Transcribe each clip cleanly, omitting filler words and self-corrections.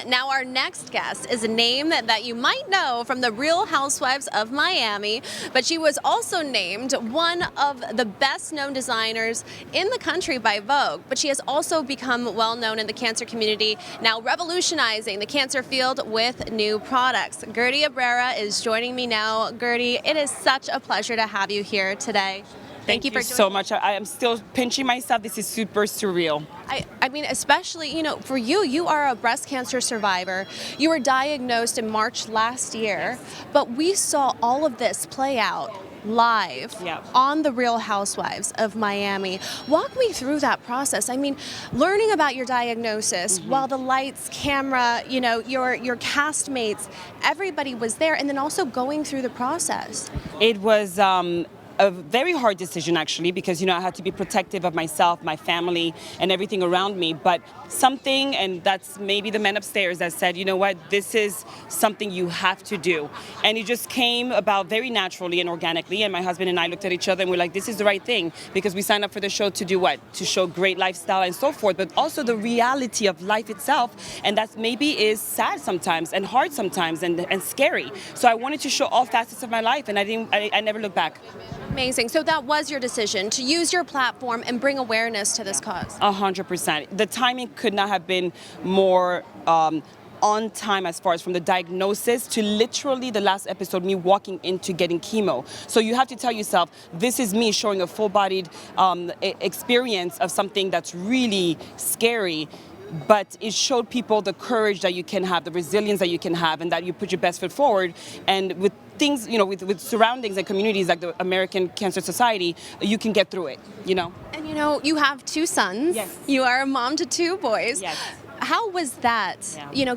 Now, our next guest is a name that you might know from the Real Housewives of Miami, but she was also named one of the best-known designers in the country by Vogue. But she has also become well-known in the cancer community, now revolutionizing the cancer field with new products. Guerdy Abraira is joining me now. Guerdy, it is such a pleasure to have you here today. Thank you so much. I am still pinching myself. This is super surreal. I mean, especially, for you, you are a breast cancer survivor. You were diagnosed in March last year, but we saw all of this play out live on The Real Housewives of Miami. Walk me through that process. I mean, learning about your diagnosis while the lights, camera, your castmates, everybody was there, and then also going through the process. It was a very hard decision, actually, because, I had to be protective of myself, my family, and everything around me. But something, and that's maybe the men upstairs that said, you know what, this is something you have to do. And it just came about very naturally and organically. And my husband and I looked at each other and we're like, this is the right thing, because we signed up for the show to do what? To show great lifestyle and so forth, but also the reality of life itself. And that maybe is sad sometimes and hard sometimes and scary. So I wanted to show all facets of my life, and I never looked back. Amazing. So that was your decision, to use your platform and bring awareness to this cause. 100%. The timing could not have been more on time, as far as from the diagnosis to literally the last episode, me walking into getting chemo. So you have to tell yourself, this is me showing a full-bodied experience of something that's really scary. But it showed people the courage that you can have, the resilience that you can have, and that you put your best foot forward. And with things, with surroundings and communities like the American Cancer Society, you can get through it, And you have two sons. Yes. You are a mom to two boys. Yes. How was that,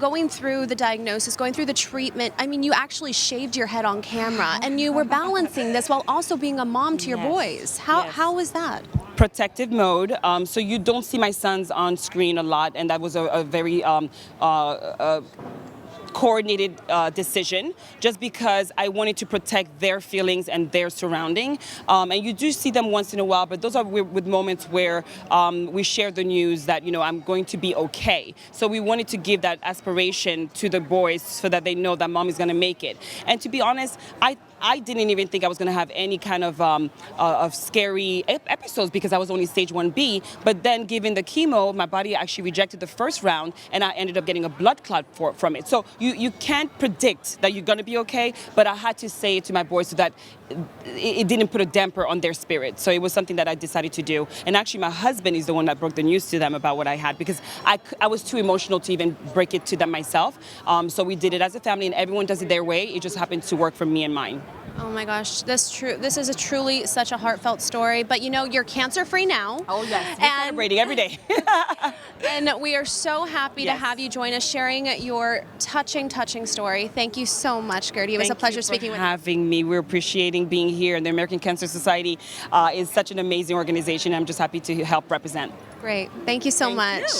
going through the diagnosis, going through the treatment? I mean, you actually shaved your head on camera, and you were balancing this while also being a mom to your boys. How was that? Protective mode, so you don't see my sons on screen a lot, and that was a very coordinated decision, just because I wanted to protect their feelings and their surrounding. And you do see them once in a while, but those are with moments where we share the news that, I'm going to be okay. So we wanted to give that aspiration to the boys so that they know that mom is going to make it. And to be honest, I didn't even think I was going to have any kind of scary episodes, because I was only stage 1B. But then, given the chemo, my body actually rejected the first round, and I ended up getting a blood clot from it. So you can't predict that you're going to be okay, but I had to say it to my boys so that it didn't put a damper on their spirit. So it was something that I decided to do. And actually, my husband is the one that broke the news to them about what I had, because I was too emotional to even break it to them myself. So we did it as a family, and everyone does it their way. It just happened to work for me and mine. Oh my gosh, this is truly such a heartfelt story. But you're cancer-free now. Oh yes, we're celebrating every day. And we are so happy to have you join us, sharing your touching story. Thank you so much, Guerdy. It was a pleasure speaking with you. Thank you for having me. We're appreciating being here, and the American Cancer Society is such an amazing organization. I'm just happy to help represent. Great. Thank you so much.